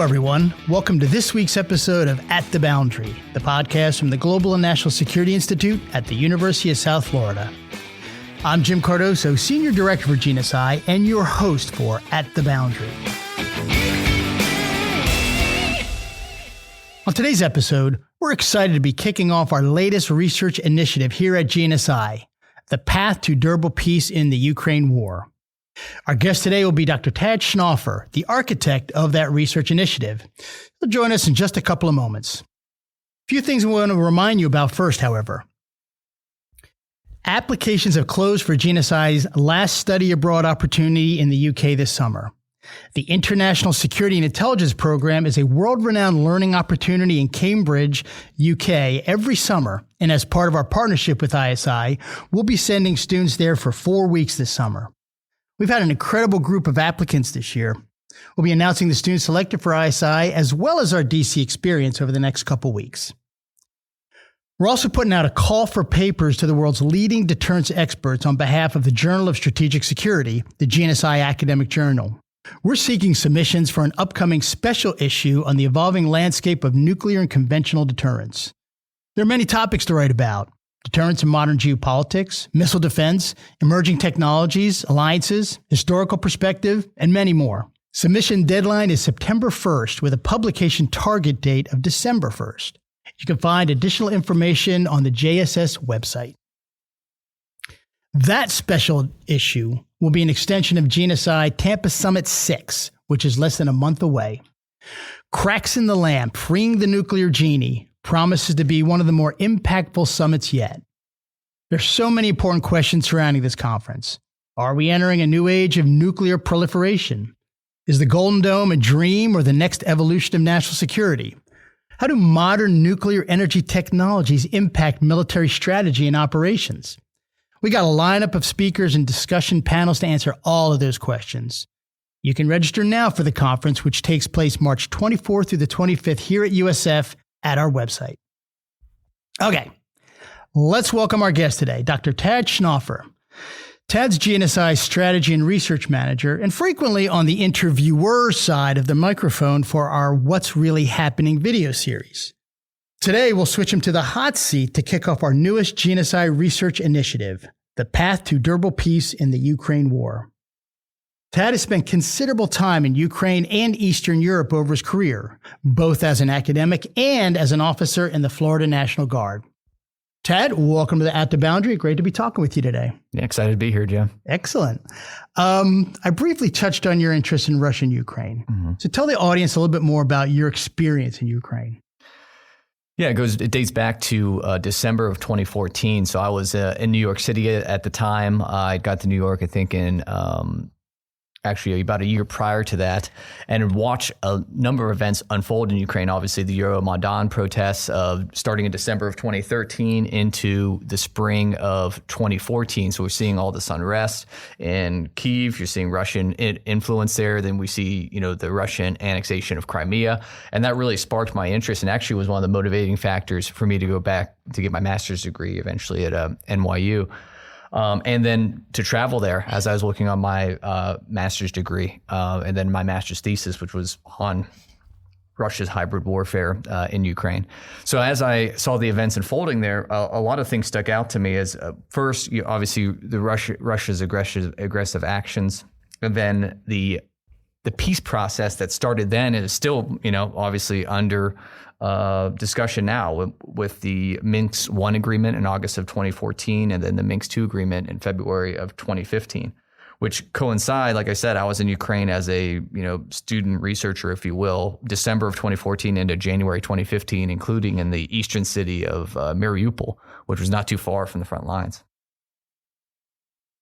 everyone. Welcome to this week's episode of At the Boundary, the podcast from the Global and National Security Institute at the University of South Florida. I'm Jim Cardoso, Senior Director for GNSI and your host for At the Boundary. On today's episode, we're excited to be kicking off our latest research initiative here at GNSI, the Path to Durable Peace in the Ukraine War. Our guest today will be Dr. Tad Schnaufer, the architect of that research initiative. He'll join us in just a couple of moments. A few things we want to remind you about first, however. Applications have closed for GNSI's last study abroad opportunity in the UK this summer. The International Security and Intelligence Program is a world-renowned learning opportunity in Cambridge, UK, every summer. And as part of our partnership with ISI, we'll be sending students there for 4 weeks this summer. We've had an incredible group of applicants this year. We'll be announcing the students selected for ISI as well as our DC experience over the next couple weeks. We're also putting out a call for papers to the world's leading deterrence experts on behalf of the Journal of Strategic Security, the GNSI academic journal. We're seeking submissions for an upcoming special issue on the evolving landscape of nuclear and conventional deterrence. There are many topics to write about: deterrence in modern geopolitics, missile defense, emerging technologies, alliances, historical perspective, and many more. Submission deadline is September 1st with a publication target date of December 1st. You can find additional information on the JSS website. That special issue will be an extension of GNSI Tampa Summit 6, which is less than a month away. Cracks in the Lamp, Freeing the Nuclear Genie, promises to be one of the more impactful summits yet. There's so many important questions surrounding this conference. Are we entering a new age of nuclear proliferation? Is the Golden Dome a dream or the next evolution of national security? How do modern nuclear energy technologies impact military strategy and operations? We got a lineup of speakers and discussion panels to answer all of those questions. You can register now for the conference, which takes place March 24th through the 25th here at USF at our website. Okay, let's welcome our guest today, Dr. Tad Schnaufer. Tad's GNSI strategy and research manager, and frequently on the interviewer side of the microphone for our What's Really Happening video series. Today, we'll switch him to the hot seat to kick off our newest GNSI research initiative, the Path to Durable Peace in the Ukraine War. Tad has spent considerable time in Ukraine and Eastern Europe over his career, both as an academic and as an officer in the Florida National Guard. Tad, welcome to the At the Boundary. Great to be talking with you today. Yeah, excited to be here, Jim. Excellent. I briefly touched on your interest in Russia and Ukraine. So tell the audience a little bit more about your experience in Ukraine. Yeah, it dates back to December of 2014. So I was in New York City at the time. I got to New York, I think, in actually about a year prior to that, and watched a number of events unfold in Ukraine. Obviously, the Euromaidan protests starting in December of 2013 into the spring of 2014. So we're seeing all this unrest in Kyiv. You're seeing Russian influence there. Then we see, the Russian annexation of Crimea. And that really sparked my interest and actually was one of the motivating factors for me to go back to get my master's degree eventually at NYU. And then to travel there as I was working on my master's degree and then my master's thesis, which was on Russia's hybrid warfare in Ukraine. So as I saw the events unfolding there, a lot of things stuck out to me as first, obviously, Russia's aggressive actions, and then the peace process that started then is still, obviously under discussion now with the Minsk I agreement in August of 2014 and then the Minsk II agreement in February of 2015, which coincide, like I said, I was in Ukraine as a student researcher, if you will, December of 2014 into January 2015, including in the eastern city of Mariupol, which was not too far from the front lines.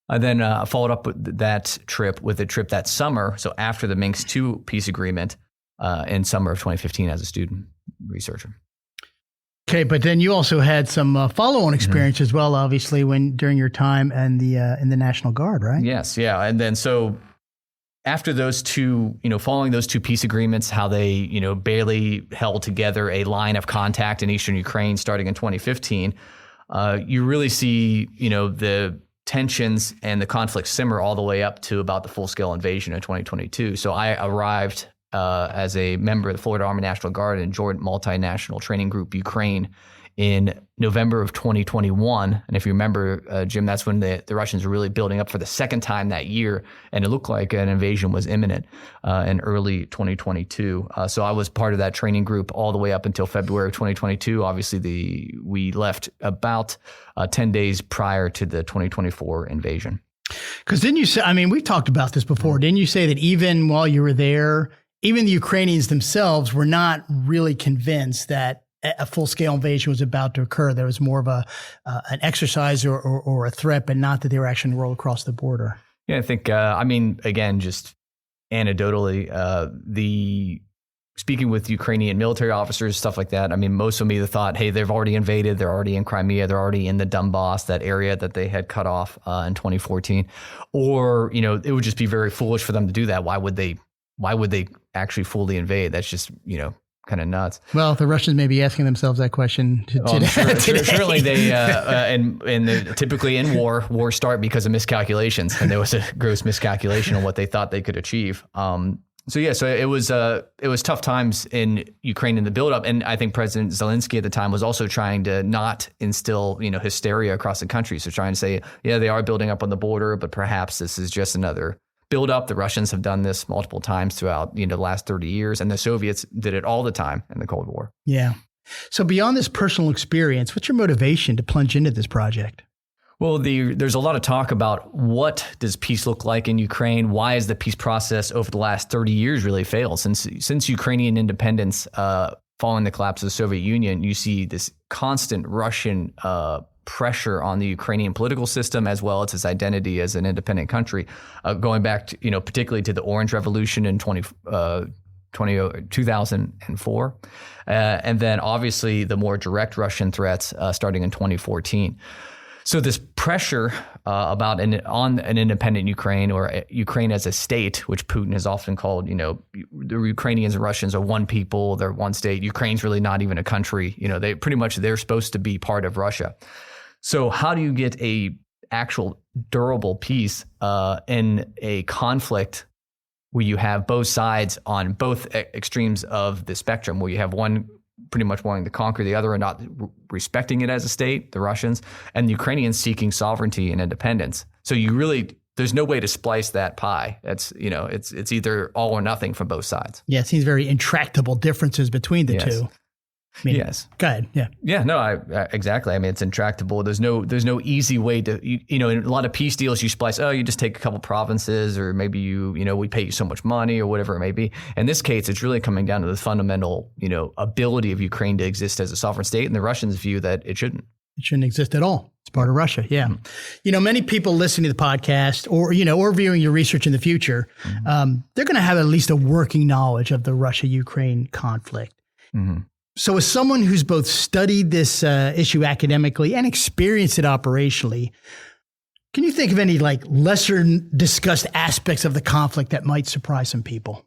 I then followed up with that trip with a trip that summer, so after the Minsk II peace agreement in summer of 2015 as a student researcher. Okay, but then you also had some follow-on experience as well, obviously, during your time in the National Guard, right? Yes, yeah, and then so after those two, following those two peace agreements, how they, barely held together a line of contact in eastern Ukraine starting in 2015, you really see, the tensions and the conflict simmer all the way up to about the full-scale invasion of 2022. So I arrived as a member of the Florida Army National Guard and Joint Multinational Training Group Ukraine in November of 2021. And if you remember, Jim, that's when the Russians were really building up for the second time that year. And it looked like an invasion was imminent in early 2022. So I was part of that training group all the way up until February of 2022. Obviously, we left about 10 days prior to the 2024 invasion. Because didn't you say, I mean, we've talked about this before. Didn't you say that even while you were there, even the Ukrainians themselves were not really convinced that a full-scale invasion was about to occur? There was more of an exercise or a threat, but not that they were actually going to roll across the border. Yeah, I think, I mean, again, just anecdotally, speaking with Ukrainian military officers, stuff like that, I mean, most of them either thought, hey, they've already invaded, they're already in Crimea, they're already in the Donbass, that area that they had cut off in 2014, or, you know, it would just be very foolish for them to do that. Why would they actually fully invade? That's just, you know, kind of nuts. Well, the Russians may be asking themselves that question today. Certainly they, and typically in wars start because of miscalculations, and there was a gross miscalculation on what they thought they could achieve. So it was tough times in Ukraine in the buildup, and I think President Zelensky at the time was also trying to not instill, you know, hysteria across the country. So trying to say, yeah, they are building up on the border, but perhaps this is just another build up. The Russians have done this multiple times throughout, you know, the last 30 years, and the Soviets did it all the time in the Cold War. Yeah. So beyond this personal experience, what's your motivation to plunge into this project? Well, there's a lot of talk about what does peace look like in Ukraine? Why has the peace process over the last 30 years really failed? Since Ukrainian independence, following the collapse of the Soviet Union, you see this constant Russian pressure on the Ukrainian political system, as well as its identity as an independent country, going back to, you know, particularly to the Orange Revolution in 2004. And then obviously the more direct Russian threats starting in 2014. So this pressure on an independent Ukraine, or Ukraine as a state, which Putin has often called, you know, the Ukrainians and Russians are one people, they're one state. Ukraine's really not even a country. You know, they're supposed to be part of Russia. So how do you get a actual durable peace in a conflict where you have both sides on both extremes of the spectrum, where you have one pretty much wanting to conquer the other and not respecting it as a state, the Russians, and the Ukrainians seeking sovereignty and independence? So there's no way to splice that pie. It's either all or nothing from both sides. Yeah, it seems very intractable differences between the two. I mean, yes. Go ahead. Yeah. Yeah. No. Exactly. I mean, it's intractable. There's no easy way to. In a lot of peace deals, you splice. Oh, you just take a couple provinces, or maybe we pay you so much money, or whatever it may be. In this case, it's really coming down to the fundamental, ability of Ukraine to exist as a sovereign state, and the Russians view that it shouldn't. It shouldn't exist at all. It's part of Russia. Yeah. Mm-hmm. Many people listening to the podcast, or viewing your research in the future, mm-hmm. They're going to have at least a working knowledge of the Russia-Ukraine conflict. Mm-hmm. So as someone who's both studied this issue academically and experienced it operationally, can you think of any lesser discussed aspects of the conflict that might surprise some people?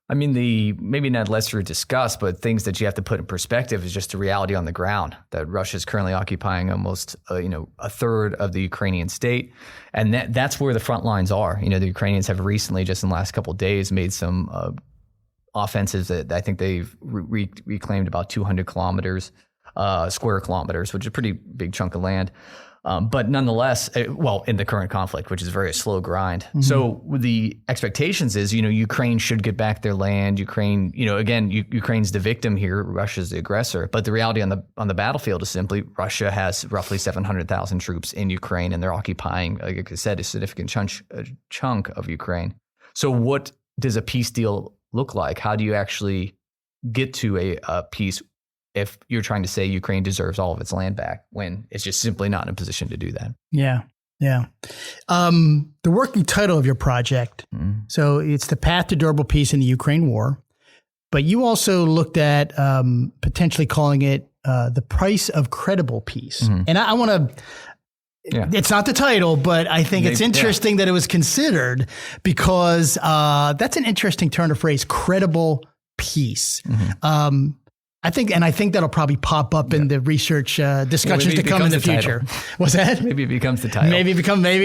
I mean, maybe not lesser discussed, but things that you have to put in perspective is just the reality on the ground that Russia is currently occupying almost a third of the Ukrainian state, and that's where the front lines are. The Ukrainians have recently, just in the last couple of days, made some offensives that I think they've reclaimed about 200 square kilometers, which is a pretty big chunk of land. But nonetheless, in the current conflict, which is a very slow grind. Mm-hmm. So the expectations is, Ukraine should get back their land. Ukraine, Ukraine's the victim here. Russia's the aggressor. But the reality on the battlefield is simply Russia has roughly 700,000 troops in Ukraine, and they're occupying, like I said, a significant chunk of Ukraine. So what does a peace deal look like? How do you actually get to a peace if you're trying to say Ukraine deserves all of its land back when it's just simply not in a position to do that? Yeah. Yeah. The working title of your project, so it's The Path to Durable Peace in the Ukraine War, but you also looked at potentially calling it The Price of Credible Peace. Mm-hmm. And I want to... Yeah. It's not the title, but I think it's interesting that it was considered because that's an interesting turn of phrase, credible peace. Mm-hmm. I think that'll probably pop up in the research discussions to come in the future. What's that? Maybe it becomes the title.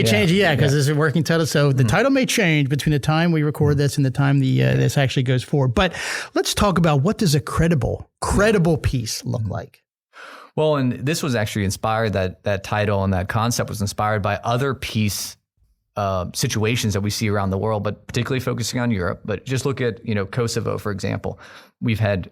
Change. Yeah, because it's a working title. So the title may change between the time we record this and the time this actually goes forward. But let's talk about, what does a credible peace look like? Well, and this was actually inspired, that title and that concept was inspired by other peace situations that we see around the world, but particularly focusing on Europe. But just look at, Kosovo, for example. We've had,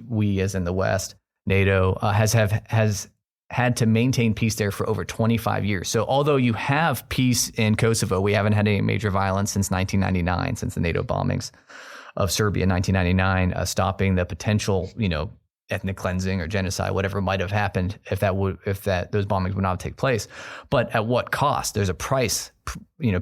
we as in the West, NATO has had to maintain peace there for over 25 years. So although you have peace in Kosovo, we haven't had any major violence since 1999, since the NATO bombings of Serbia in 1999, stopping the potential, ethnic cleansing or genocide, whatever might have happened if those bombings would not take place. But at what cost? There's a price.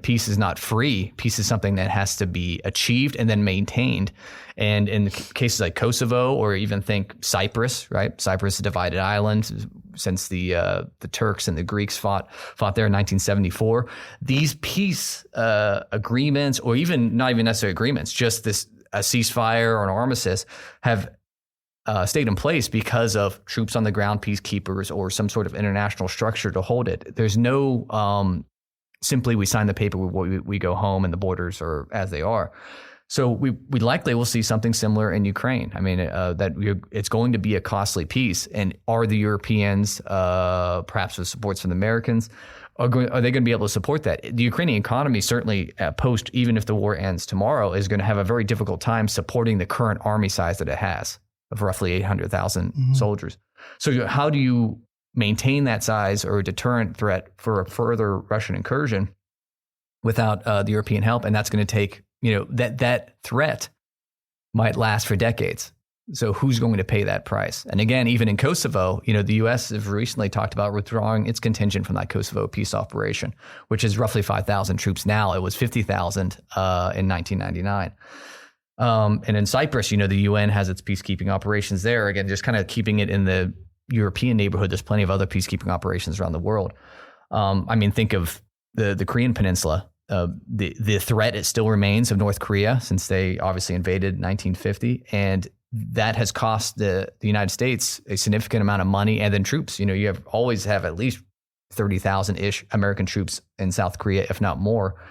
Peace is not free. Peace is something that has to be achieved and then maintained. And in cases like Kosovo, or even think Cyprus, right? Cyprus is a divided island since the Turks and the Greeks fought there in 1974. These peace agreements, or even not even necessarily agreements, just a ceasefire or an armistice, have stayed in place because of troops on the ground, peacekeepers, or some sort of international structure to hold it. There's no simply we sign the paper, we go home, and the borders are as they are. So we likely will see something similar in Ukraine. I mean, it's going to be a costly peace. And are the Europeans, perhaps with supports from the Americans, are they going to be able to support that? The Ukrainian economy certainly even if the war ends tomorrow, is going to have a very difficult time supporting the current army size that it has, of roughly 800,000 soldiers. So how do you maintain that size or a deterrent threat for a further Russian incursion without the European help? And that's going to take, that threat might last for decades. So who's going to pay that price? And again, even in Kosovo, the U.S. have recently talked about withdrawing its contingent from that Kosovo peace operation, which is roughly 5,000 troops now. It was 50,000 in 1999. And in Cyprus, the UN has its peacekeeping operations there. Again, just kind of keeping it in the European neighborhood. There's plenty of other peacekeeping operations around the world. Think of the Korean Peninsula. The threat, it still remains, of North Korea, since they obviously invaded in 1950. And that has cost the United States a significant amount of money and then troops. You always have at least 30,000-ish American troops in South Korea, if not more,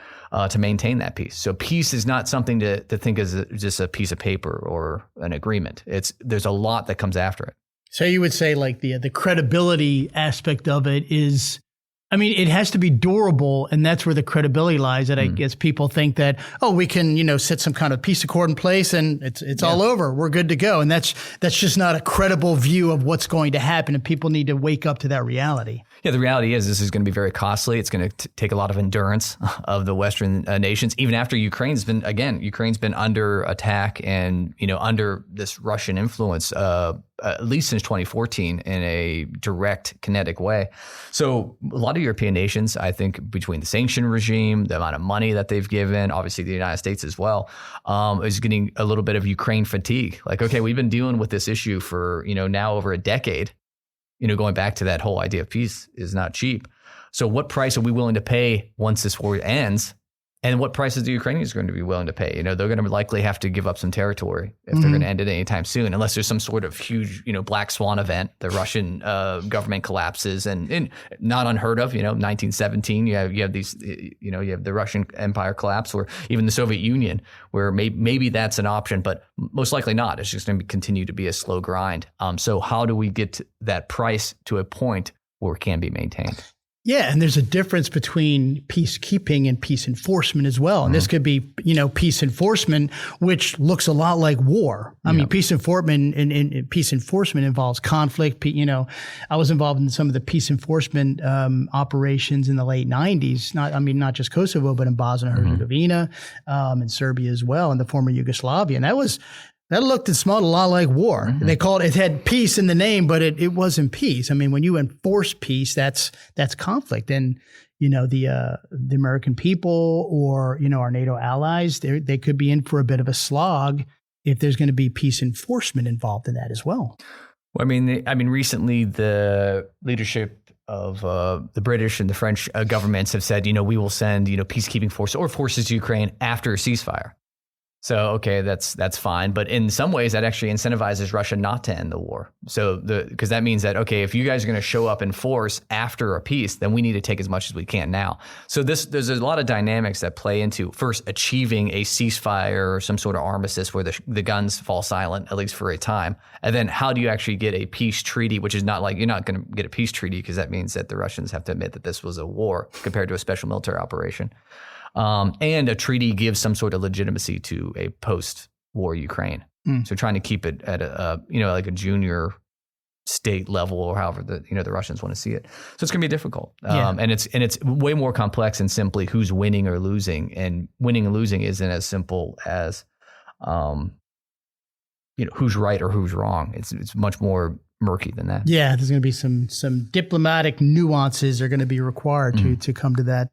to maintain that peace. So peace is not something to think as just a piece of paper or an agreement. There's a lot that comes after it. So you would say, like, the credibility aspect of it is, it has to be durable, and that's where the credibility lies. That I guess people think that, we can, set some kind of peace accord in place and it's all over. We're good to go. And that's just not a credible view of what's going to happen. And people need to wake up to that reality. Yeah, the reality is this is going to be very costly. It's going to take a lot of endurance of the Western nations, even after Ukraine's been under attack and, under this Russian influence, at least since 2014 in a direct, kinetic way. So a lot of European nations, I think, between the sanction regime, the amount of money that they've given, obviously the United States as well, is getting a little bit of Ukraine fatigue. Like, okay, we've been dealing with this issue for, now over a decade. Going back to that whole idea of peace is not cheap. So what price are we willing to pay once this war ends? And what price is the Ukrainians going to be willing to pay? They're going to likely have to give up some territory if they're going to end it anytime soon, unless there's some sort of huge, black swan event. The Russian government collapses, and not unheard of. 1917, you have these, you have the Russian Empire collapse, or even the Soviet Union, where maybe that's an option, but most likely not. It's just going to continue to be a slow grind. So how do we get that price to a point where it can be maintained? Yeah, and there's a difference between peacekeeping and peace enforcement as well. And this could be, peace enforcement, which looks a lot like war. I mean, peace enforcement involves conflict. I was involved in some of the peace enforcement operations in the late 90s. Not just Kosovo, but in Bosnia and Herzegovina, and Serbia as well, and the former Yugoslavia. And that looked and smelled a lot like war. They called it had peace in the name, but it wasn't peace. When you enforce peace, that's conflict. And, the American people or, our NATO allies, they could be in for a bit of a slog if there's going to be peace enforcement involved in that as well. Well, recently the leadership of the British and the French governments have said, we will send, peacekeeping forces or forces to Ukraine after a ceasefire. So, okay, that's fine. But in some ways, that actually incentivizes Russia not to end the war. So because that means that, okay, if you guys are going to show up in force after a peace, then we need to take as much as we can now. So there's a lot of dynamics that play into first achieving a ceasefire or some sort of armistice where the guns fall silent, at least for a time. And then how do you actually get a peace treaty, which is not like you're not going to get a peace treaty because that means that the Russians have to admit that this was a war compared to a special military operation. And a treaty gives some sort of legitimacy to a post-war Ukraine. So trying to keep it at like a junior state level or however the Russians want to see it. So it's going to be difficult. And it's way more complex than simply who's winning or losing. And winning and losing isn't as simple as who's right or who's wrong. It's much more murky than that. Yeah, there's going to be some diplomatic nuances are going to be required to come to that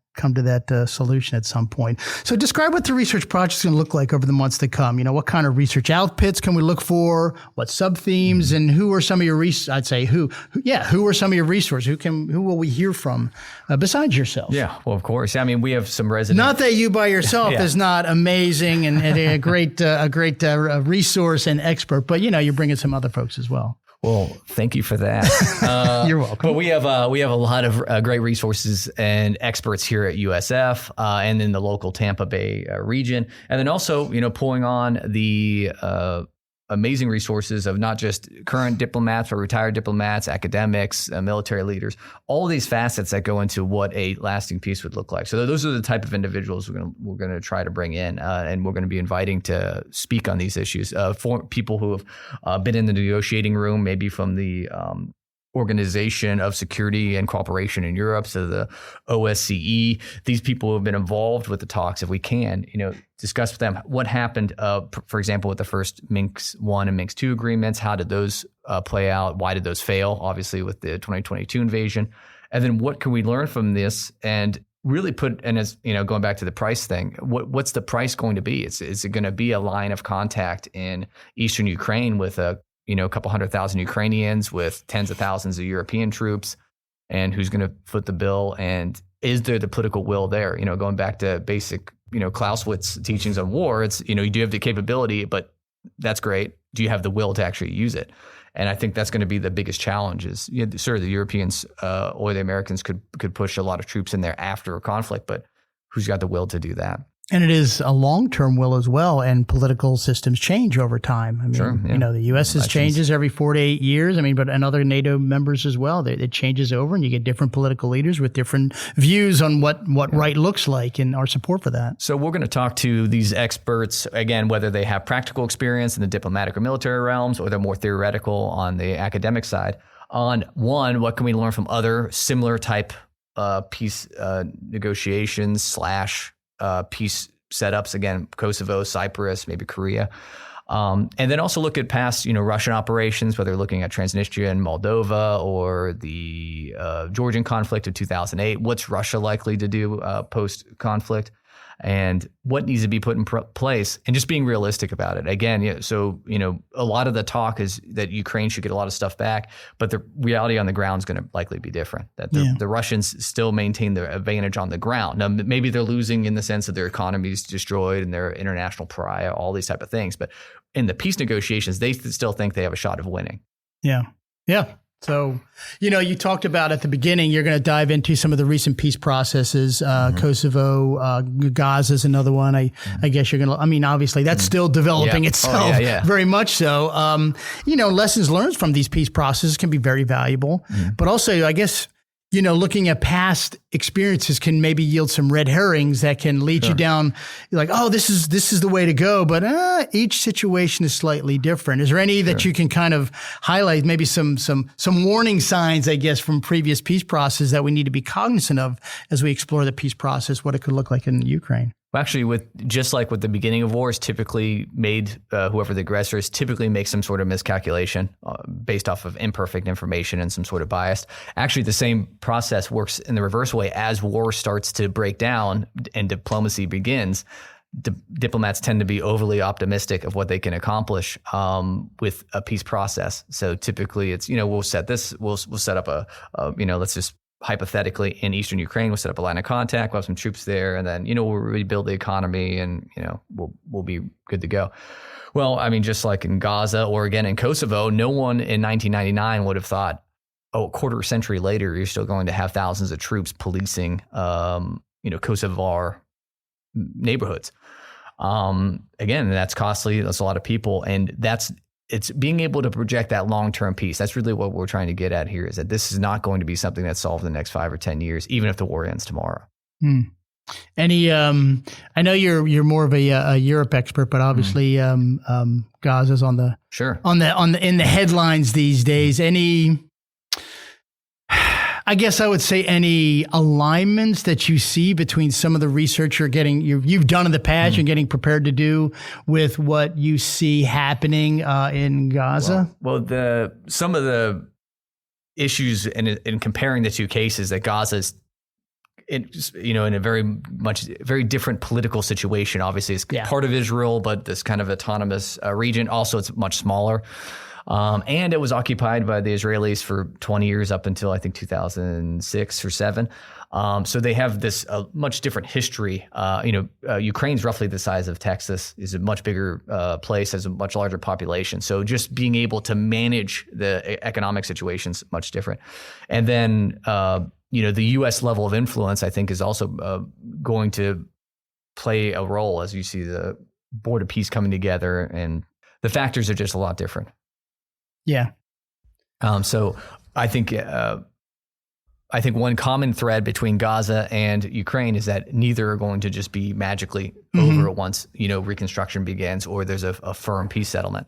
solution at some point. So describe what the research project is going to look like over the months to come. What kind of research outputs can we look for? What sub-themes and who are some of your who are some of your resources? Who will we hear from besides yourself? Yeah, well, of course. I mean, we have some residents. Not that you by yourself is not amazing and a great resource and expert, but you're bringing some other folks as well. Well, thank you for that. You're welcome. But we have a lot of great resources and experts here at USF and in the local Tampa Bay region, and then also pulling on the amazing resources of not just current diplomats, but retired diplomats, academics, military leaders, all these facets that go into what a lasting peace would look like. So those are the type of individuals we're going to try to bring in, and we're going to be inviting to speak on these issues for people who have been in the negotiating room, maybe from the Organization of Security and Cooperation in Europe, so the OSCE. These people who have been involved with the talks, if we can, discuss with them what happened, for example, with the first Minsk 1 and Minsk 2 agreements. How did those play out? Why did those fail? Obviously, with the 2022 invasion. And then what can we learn from this and really going back to the price thing, what's the price going to be? Is it going to be a line of contact in eastern Ukraine with a couple 100,000 Ukrainians with tens of thousands of European troops, and who's going to foot the bill? And is there the political will there? Going back to basic, Clausewitz teachings on war, it's, you do have the capability, but that's great. Do you have the will to actually use it? And I think that's going to be the biggest challenge is, sure, the Europeans or the Americans could push a lot of troops in there after a conflict, but who's got the will to do that? And it is a long-term will as well, and political systems change over time. I mean, sure, yeah. The U.S. changes every 4 to 8 years. I mean, and other NATO members as well. It changes over, and you get different political leaders with different views on what right looks like, and our support for that. So we're going to talk to these experts, again, whether they have practical experience in the diplomatic or military realms, or they're more theoretical on the academic side, on one, what can we learn from other similar type peace negotiations / peace setups, again, Kosovo, Cyprus, maybe Korea. And then also look at past, Russian operations, whether looking at Transnistria and Moldova or the Georgian conflict of 2008. What's Russia likely to do post-conflict? And what needs to be put in place, and just being realistic about it. Again, a lot of the talk is that Ukraine should get a lot of stuff back, but the reality on the ground is going to likely be different. That the Russians still maintain their advantage on the ground. Now, maybe they're losing in the sense that their economy is destroyed and their international pariah, all these type of things. But in the peace negotiations, they still think they have a shot of winning. Yeah. Yeah. So, you talked about at the beginning, you're going to dive into some of the recent peace processes, Kosovo, Gaza is another one. I guess you're going to, obviously that's still developing itself, very much so. Lessons learned from these peace processes can be very valuable, but also, I guess, looking at past experiences can maybe yield some red herrings that can lead you down like, oh, this is the way to go. But each situation is slightly different. Is there any that you can kind of highlight, maybe some warning signs, I guess, from previous peace processes that we need to be cognizant of as we explore the peace process, what it could look like in Ukraine? Well, actually, just like with the beginning of wars, typically made whoever the aggressor is typically makes some sort of miscalculation based off of imperfect information and some sort of bias. Actually, the same process works in the reverse way. As war starts to break down and diplomacy begins, diplomats tend to be overly optimistic of what they can accomplish with a peace process. So typically, it's we'll set up let's just hypothetically in eastern Ukraine. We'll set up a line of contact. We'll have some troops there, and then we'll rebuild the economy, and we'll be good to go. Well, I mean, just like in Gaza or again in Kosovo, no one in 1999 would have thought, a quarter century later, you're still going to have thousands of troops policing, Kosovar neighborhoods. Again, that's costly. That's a lot of people, and it's being able to project that long-term peace. That's really what we're trying to get at here, is that this is not going to be something that's solved in the next 5 or 10 years, even if the war ends tomorrow. Any, I know you're more of a Europe expert, but obviously, Gaza's on the in the headlines these days. Any, I guess I would say, any alignments that you see between some of the research you've done in the past, you're getting prepared to do, with what you see happening in Gaza? Well, some of the issues in comparing the two cases, that Gaza's in a very different political situation. Obviously, it's part of Israel, but this kind of autonomous region. Also, it's much smaller. And it was occupied by the Israelis for 20 years up until I think 2006 or 7. So they have this much different history. Ukraine's roughly the size of Texas, is a much bigger place, has a much larger population. So just being able to manage the economic situation's much different. And then, the U.S. level of influence, I think, is also going to play a role as you see the Board of Peace coming together, and the factors are just a lot different. Yeah. So I think one common thread between Gaza and Ukraine is that neither are going to just be magically over once, reconstruction begins or there's a firm peace settlement.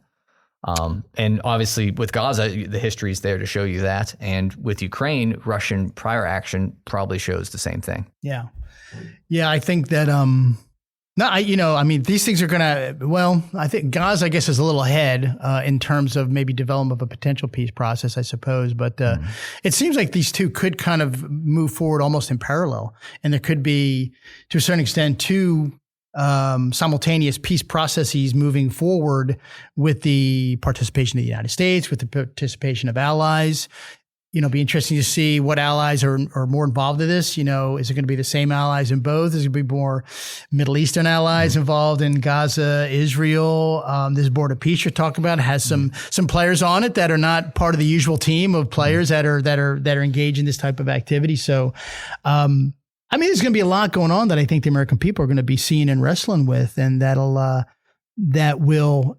And obviously with Gaza, the history is there to show you that. And with Ukraine, Russian prior action probably shows the same thing. Yeah. Yeah. I think that, these things are going to, I think Gaza, I guess, is a little ahead in terms of maybe development of a potential peace process, I suppose. But it seems like these two could kind of move forward almost in parallel. And there could be, to a certain extent, two simultaneous peace processes moving forward, with the participation of the United States, with the participation of allies. Be interesting to see what allies are more involved in this. Is it going to be the same allies in both? Is it going to be more Middle Eastern allies involved in Gaza, Israel? This Board of Peace you're talking about has some players on it that are not part of the usual team of players that are engaged in this type of activity. So, there's going to be a lot going on that I think the American people are going to be seeing and wrestling with, and that will,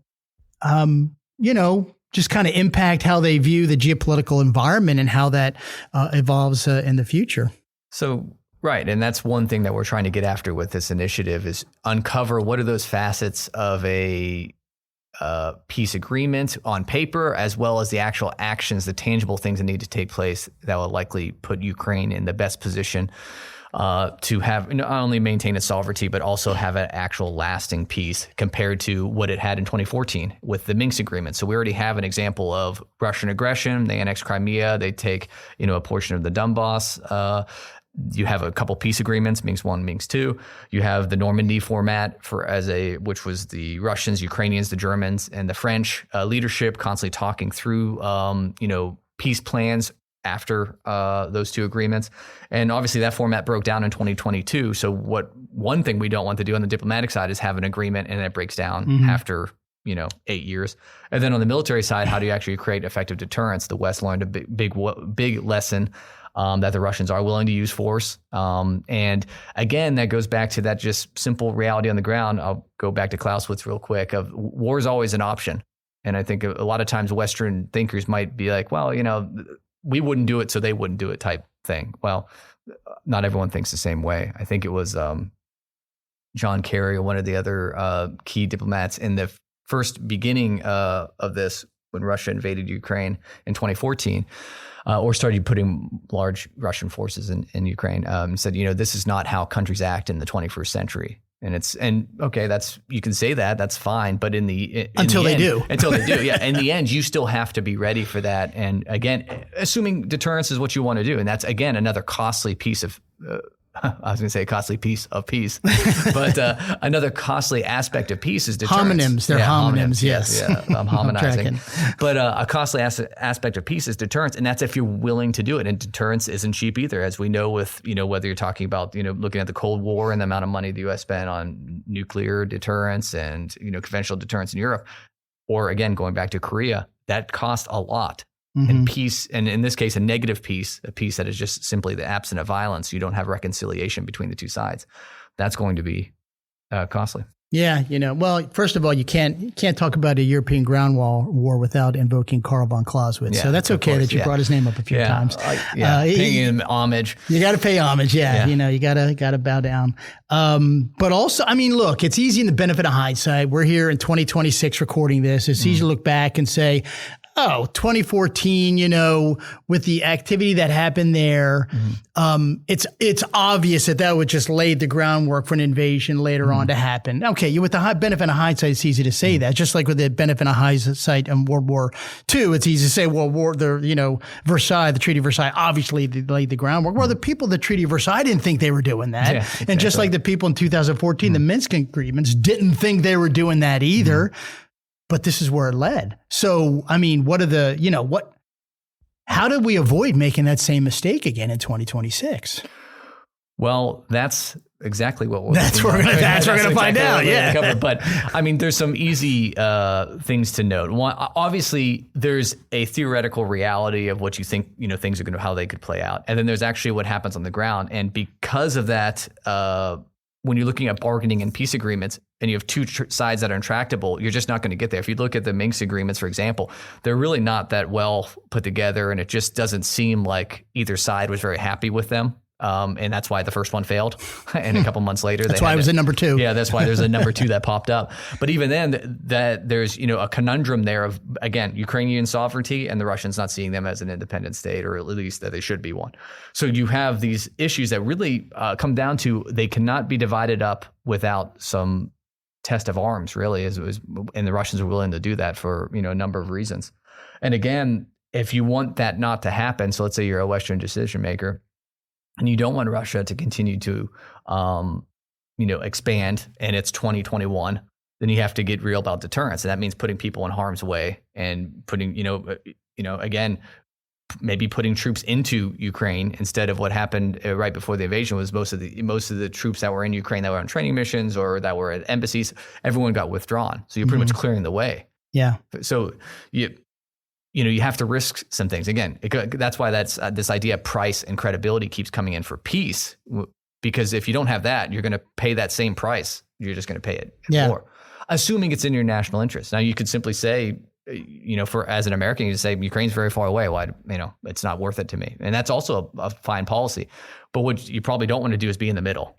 just kind of impact how they view the geopolitical environment and how that evolves in the future. So, right. And that's one thing that we're trying to get after with this initiative, is uncover what are those facets of a peace agreement on paper, as well as the actual actions, the tangible things that need to take place that will likely put Ukraine in the best position to have not only maintain its sovereignty, but also have an actual lasting peace compared to what it had in 2014 with the Minsk agreement. So we already have an example of Russian aggression. They annex Crimea. They take, a portion of the Donbass. You have a couple peace agreements, Minsk 1, Minsk 2. You have the Normandy format which was the Russians, Ukrainians, the Germans, and the French leadership constantly talking through, peace plans after those two agreements. And obviously that format broke down in 2022. So one thing we don't want to do on the diplomatic side is have an agreement and it breaks down after, 8 years. And then on the military side, how do you actually create effective deterrence? The West learned a big lesson that the Russians are willing to use force. And again, that goes back to that just simple reality on the ground. I'll go back to Clausewitz real quick, of war is always an option. And I think a lot of times Western thinkers might be like, well, we wouldn't do it, so they wouldn't do it type thing. Well, not everyone thinks the same way. I think it was John Kerry, or one of the other key diplomats in the first beginning of this, when Russia invaded Ukraine in 2014, or started putting large Russian forces in Ukraine, said, this is not how countries act in the 21st century. And okay, you can say that's fine, but until they do, yeah. In the end, you still have to be ready for that. And again, assuming deterrence is what you want to do, and that's again another costly piece of I was going to say costly piece of peace, but another costly aspect of peace is deterrence. Homonyms, they're homonyms, yes. Yeah, I'm harmonizing. But a costly aspect of peace is deterrence, and that's if you're willing to do it. And deterrence isn't cheap either, as we know with, whether you're talking about, looking at the Cold War and the amount of money the U.S. spent on nuclear deterrence and, conventional deterrence in Europe, or again, going back to Korea, that cost a lot. And peace, and in this case, a negative peace, a peace that is just simply the absence of violence. You don't have reconciliation between the two sides. That's going to be costly. Yeah, well, first of all, you can't talk about a European ground war without invoking Karl von Clausewitz. So that's okay that you brought his name up a few times. Paying him homage. You got to pay homage. Yeah. You got to bow down. But also, I mean, look, it's easy in the benefit of hindsight. We're here in 2026 recording this. It's easy to look back and say, 2014, with the activity that happened there, it's obvious that would just lay the groundwork for an invasion later on to happen. Okay, with the benefit of hindsight, it's easy to say that. Just like with the benefit of hindsight in World War II, it's easy to say, Versailles, the Treaty of Versailles, obviously they laid the groundwork. Well, the people of the Treaty of Versailles didn't think they were doing that. Yeah, exactly. And just like the people in 2014, the Minsk agreements didn't think they were doing that either. But this is where it led. So, I mean, how did we avoid making that same mistake again in 2026 Well, that's exactly what we're going to find out. Yeah. But I mean, there's some easy things to note. One, obviously, there's a theoretical reality of what you think, things are going to, how they could play out. And then there's actually what happens on the ground. And because of that, when you're looking at bargaining and peace agreements and you have two sides that are intractable, you're just not going to get there. If you look at the Minsk agreements, for example, they're really not that well put together, and it just doesn't seem like either side was very happy with them. And that's why the first one failed. And a couple months later, that's why it was a number two. Yeah, that's why there's a number two that popped up. But even then, that there's a conundrum there of, again, Ukrainian sovereignty and the Russians not seeing them as an independent state, or at least that they should be one. So you have these issues that really come down to they cannot be divided up without some test of arms. Really, and the Russians are willing to do that for a number of reasons. And again, if you want that not to happen, so let's say you're a Western decision maker, and you don't want Russia to continue to, expand, and it's 2021, then you have to get real about deterrence. And that means putting people in harm's way and putting, again, maybe putting troops into Ukraine instead of what happened right before the invasion was most of the troops that were in Ukraine that were on training missions or that were at embassies, everyone got withdrawn. So you're pretty much clearing the way. Yeah. So you have to risk some things. Again, that's why this idea of price and credibility keeps coming in for peace, because if you don't have that, you're going to pay that same price. You're just going to pay it more, assuming it's in your national interest. Now, you could simply say, as an American, you just say Ukraine's very far away. Why, it's not worth it to me. And that's also a fine policy. But what you probably don't want to do is be in the middle.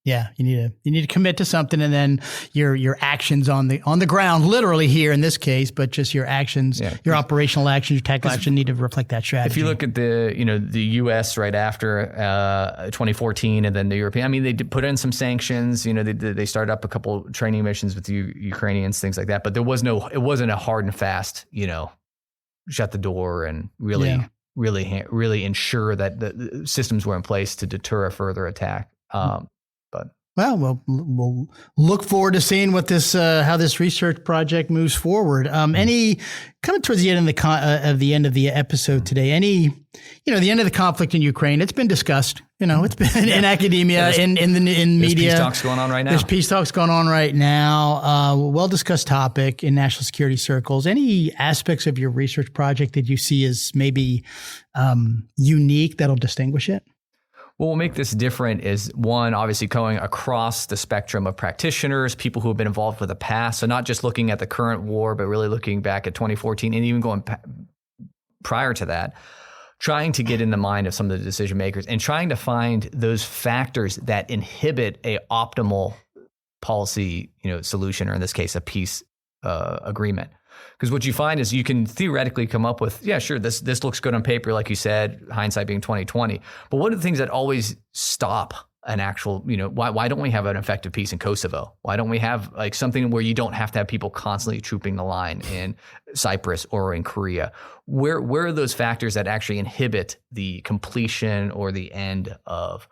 Yeah, you need to commit to something, and then your actions on the ground, literally here in this case, but just your actions, your operational actions, your tactical action need to reflect that strategy. If you look at the U.S. right after 2014, and then the European, I mean, they did put in some sanctions. They started up a couple training missions with the Ukrainians, things like that. But it wasn't a hard and fast, shut the door and really ensure that the systems were in place to deter a further attack. Well, we'll look forward to seeing what how this research project moves forward. Any coming towards the end of the episode today? The end of the conflict in Ukraine. It's been discussed. It's been in academia, in media. There's peace talks going on right now. There's peace talks going on right now. Well discussed topic in national security circles. Any aspects of your research project that you see as maybe unique that'll distinguish it? What will make this different is, one, obviously going across the spectrum of practitioners, people who have been involved with the past. So not just looking at the current war, but really looking back at 2014 and even going prior to that, trying to get in the mind of some of the decision makers and trying to find those factors that inhibit a optimal policy, solution, or in this case, a peace agreement. Because what you find is you can theoretically come up with, this looks good on paper, like you said, hindsight being 20/20. But one of the things that always stop an actual, why don't we have an effective peace in Kosovo? Why don't we have something where you don't have to have people constantly trooping the line in Cyprus or in Korea? Where are those factors that actually inhibit the completion or the end of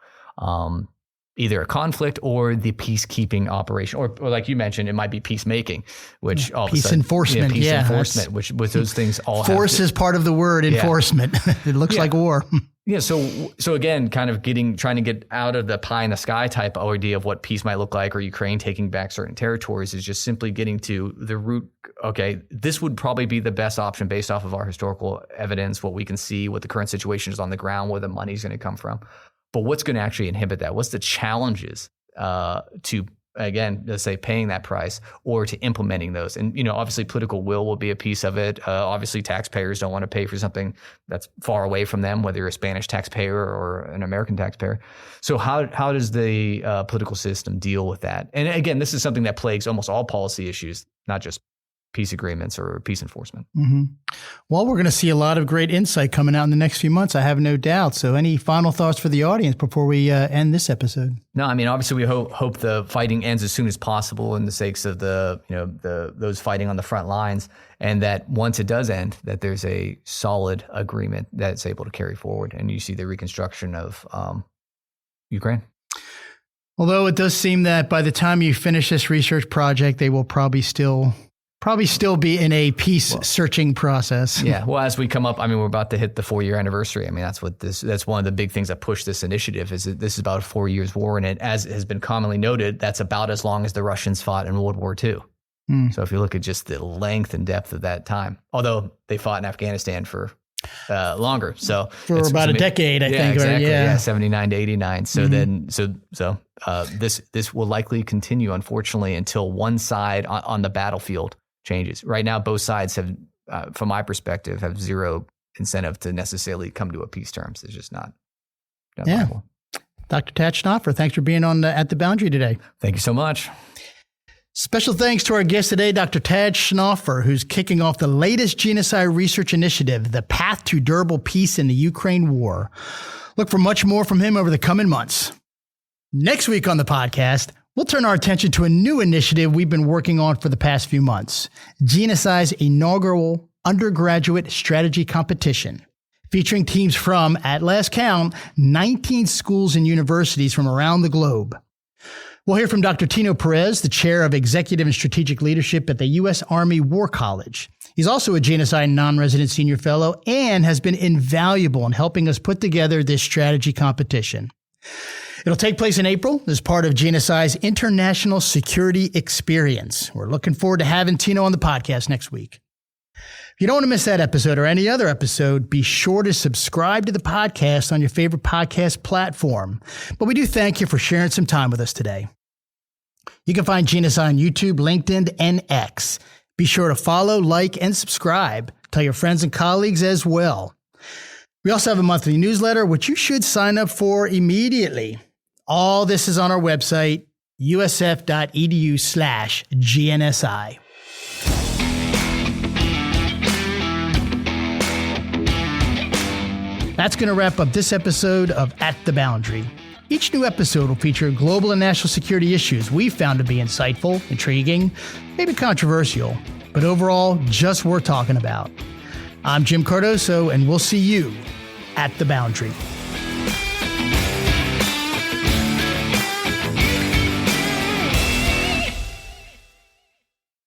either a conflict or the peacekeeping operation, or like you mentioned, it might be peacemaking, which all of a Peace sudden, enforcement. peace enforcement, which with those things all force is part of the word enforcement. It looks like war. Yeah. So again, kind of trying to get out of the pie in the sky type idea of what peace might look like, or Ukraine taking back certain territories, is just simply getting to the root. Okay, this would probably be the best option based off of our historical evidence, what we can see, what the current situation is on the ground, where the money's going to come from. But what's going to actually inhibit that? What's the challenges to, again, let's say paying that price or to implementing those? And, obviously political will be a piece of it. Obviously taxpayers don't want to pay for something that's far away from them, whether you're a Spanish taxpayer or an American taxpayer. So how does the political system deal with that? And again, this is something that plagues almost all policy issues, not just peace agreements or peace enforcement. Mm-hmm. Well, we're going to see a lot of great insight coming out in the next few months, I have no doubt. So any final thoughts for the audience before we end this episode? No, I mean, obviously we hope the fighting ends as soon as possible in the sakes of those fighting on the front lines, and that once it does end, that there's a solid agreement that's able to carry forward, and you see the reconstruction of Ukraine. Although it does seem that by the time you finish this research project, they will probably still be in a peace searching process. Yeah. Well, as we come up, we're about to hit the 4-year anniversary. That's one of the big things that pushed this initiative, is that this is about a 4 years war. And as has been commonly noted, that's about as long as the Russians fought in World War II. So if you look at just the length and depth of that time, although they fought in Afghanistan for longer. So for about a decade, I think. Exactly. Or, yeah, 79 to 89. So this will likely continue, unfortunately, until one side on the battlefield changes. Right now, both sides have, from my perspective, have zero incentive to necessarily come to a peace terms. It's just not viable. Dr. Tad Schnaufer, thanks for being on At the Boundary today. Thank you so much. Special thanks to our guest today, Dr. Tad Schnaufer, who's kicking off the latest GNSI Research Initiative, The Path to Durable Peace in the Ukraine War. Look for much more from him over the coming months. Next week on the podcast, we'll turn our attention to a new initiative we've been working on for the past few months, GNSI's inaugural undergraduate strategy competition, featuring teams from, at last count, 19 schools and universities from around the globe. We'll hear from Dr. Tino Perez, the chair of Executive and Strategic Leadership at the U.S. Army War College. He's also a GNSI non-resident senior fellow and has been invaluable in helping us put together this strategy competition. It'll take place in April as part of GNSI's International Security Experience. We're looking forward to having Tino on the podcast next week. If you don't want to miss that episode or any other episode, be sure to subscribe to the podcast on your favorite podcast platform. But we do thank you for sharing some time with us today. You can find GNSI on YouTube, LinkedIn, and X. Be sure to follow, like, and subscribe. Tell your friends and colleagues as well. We also have a monthly newsletter, which you should sign up for immediately. All this is on our website, usf.edu/GNSI. That's going to wrap up this episode of At the Boundary. Each new episode will feature global and national security issues we found to be insightful, intriguing, maybe controversial, but overall just worth talking about. I'm Jim Cardoso, and we'll see you at the Boundary.